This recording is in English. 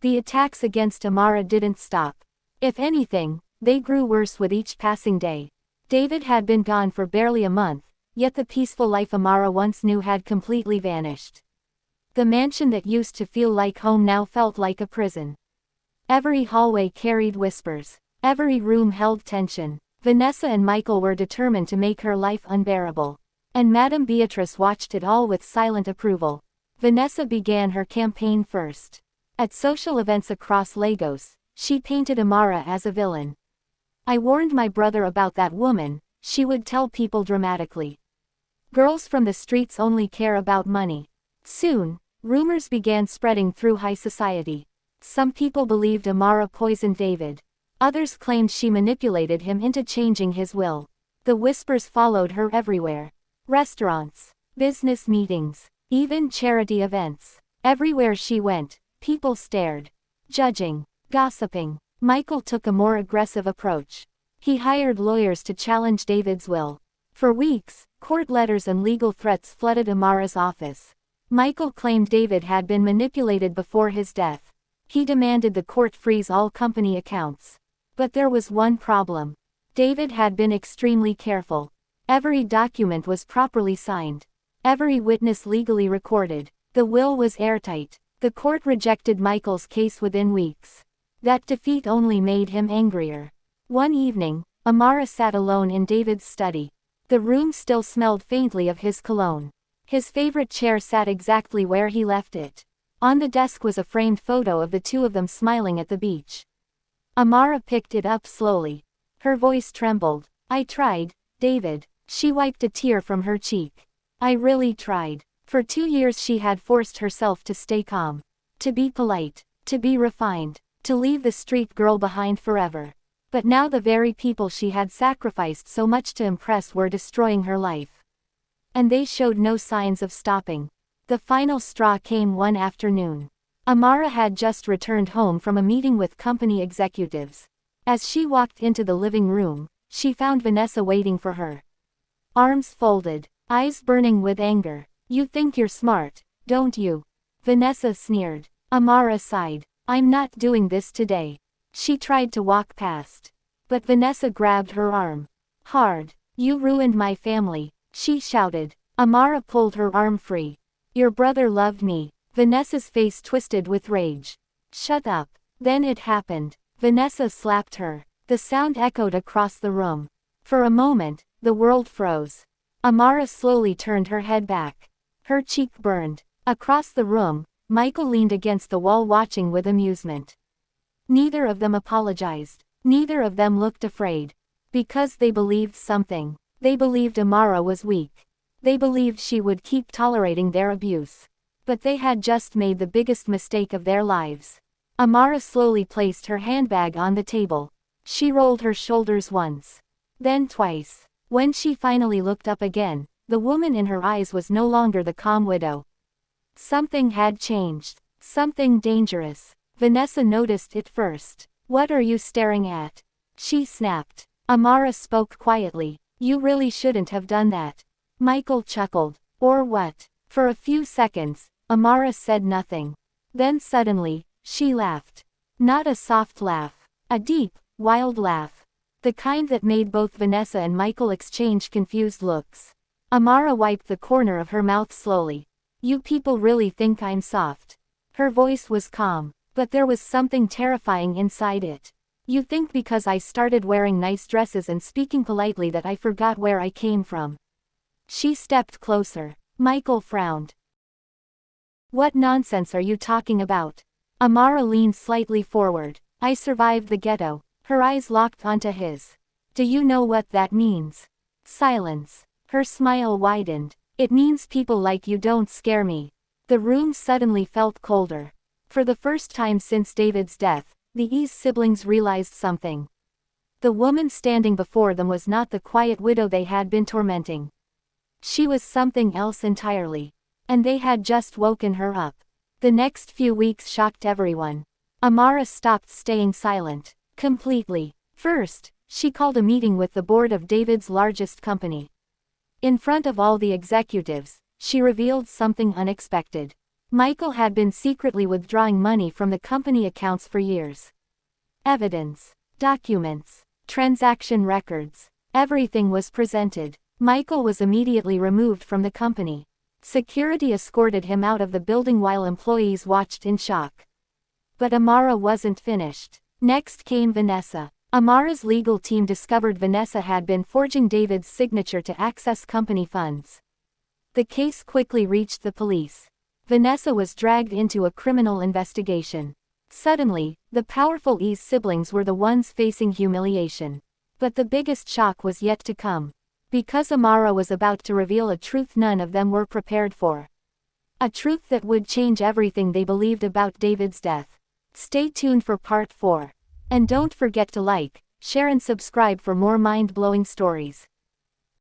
The attacks against Amara didn't stop. If anything, they grew worse with each passing day. David had been gone for barely a month, yet the peaceful life Amara once knew had completely vanished. The mansion that used to feel like home now felt like a prison. Every hallway carried whispers. Every room held tension. Vanessa and Michael were determined to make her life unbearable. And Madame Beatrice watched it all with silent approval. Vanessa began her campaign first. At social events across Lagos, she painted Amara as a villain. "I warned my brother about that woman," she would tell people dramatically. "Girls from the streets only care about money." Soon, rumors began spreading through high society. Some people believed Amara poisoned David. Others claimed she manipulated him into changing his will. The whispers followed her everywhere. Restaurants, business meetings, even charity events. Everywhere she went, people stared, judging, gossiping. Michael took a more aggressive approach. He hired lawyers to challenge David's will. For weeks, court letters and legal threats flooded Amara's office. Michael claimed David had been manipulated before his death. He demanded the court freeze all company accounts. But there was one problem. David had been extremely careful. Every document was properly signed. Every witness legally recorded. The will was airtight. The court rejected Michael's case within weeks. That defeat only made him angrier. One evening, Amara sat alone in David's study. The room still smelled faintly of his cologne. His favorite chair sat exactly where he left it. On the desk was a framed photo of the two of them smiling at the beach. Amara picked it up slowly. Her voice trembled. "I tried, David." She wiped a tear from her cheek. "I really tried." For 2 years she had forced herself to stay calm. To be polite. To be refined. To leave the street girl behind forever. But now the very people she had sacrificed so much to impress were destroying her life. And they showed no signs of stopping. The final straw came one afternoon. Amara had just returned home from a meeting with company executives. As she walked into the living room, she found Vanessa waiting for her. Arms folded, eyes burning with anger. "You think you're smart, don't you?" Vanessa sneered. Amara sighed. "I'm not doing this today." She tried to walk past. But Vanessa grabbed her arm. Hard. "You ruined my family," she shouted. Amara pulled her arm free. "Your brother loved me." Vanessa's face twisted with rage. "Shut up." Then it happened. Vanessa slapped her. The sound echoed across the room. For a moment, the world froze. Amara slowly turned her head back. Her cheek burned. Across the room, Michael leaned against the wall watching with amusement. Neither of them apologized. Neither of them looked afraid. Because they believed something. They believed Amara was weak. They believed she would keep tolerating their abuse. But they had just made the biggest mistake of their lives. Amara slowly placed her handbag on the table. She rolled her shoulders once. Then twice. When she finally looked up again, the woman in her eyes was no longer the calm widow. Something had changed. Something dangerous. Vanessa noticed it first. "What are you staring at?" she snapped. Amara spoke quietly. "You really shouldn't have done that." Michael chuckled. "Or what?" For a few seconds, Amara said nothing. Then suddenly, she laughed. Not a soft laugh. A deep, wild laugh. The kind that made both Vanessa and Michael exchange confused looks. Amara wiped the corner of her mouth slowly. "You people really think I'm soft." Her voice was calm, but there was something terrifying inside it. "You think because I started wearing nice dresses and speaking politely that I forgot where I came from." She stepped closer. Michael frowned. "What nonsense are you talking about?" Amara leaned slightly forward. "I survived the ghetto." Her eyes locked onto his. "Do you know what that means?" Silence. Her smile widened. "It means people like you don't scare me." The room suddenly felt colder. For the first time since David's death, the E's siblings realized something. The woman standing before them was not the quiet widow they had been tormenting. She was something else entirely. And they had just woken her up. The next few weeks shocked everyone. Amara stopped staying silent. Completely. First, she called a meeting with the board of David's largest company. In front of all the executives, she revealed something unexpected. Michael had been secretly withdrawing money from the company accounts for years. Evidence, documents, transaction records, everything was presented. Michael was immediately removed from the company. Security escorted him out of the building while employees watched in shock. But Amara wasn't finished. Next came Vanessa. Amara's legal team discovered Vanessa had been forging David's signature to access company funds. The case quickly reached the police. Vanessa was dragged into a criminal investigation. Suddenly, the powerful E's siblings were the ones facing humiliation. But the biggest shock was yet to come. Because Amara was about to reveal a truth none of them were prepared for. A truth that would change everything they believed about David's death. Stay tuned for part 4. And don't forget to like, share and subscribe for more mind-blowing stories.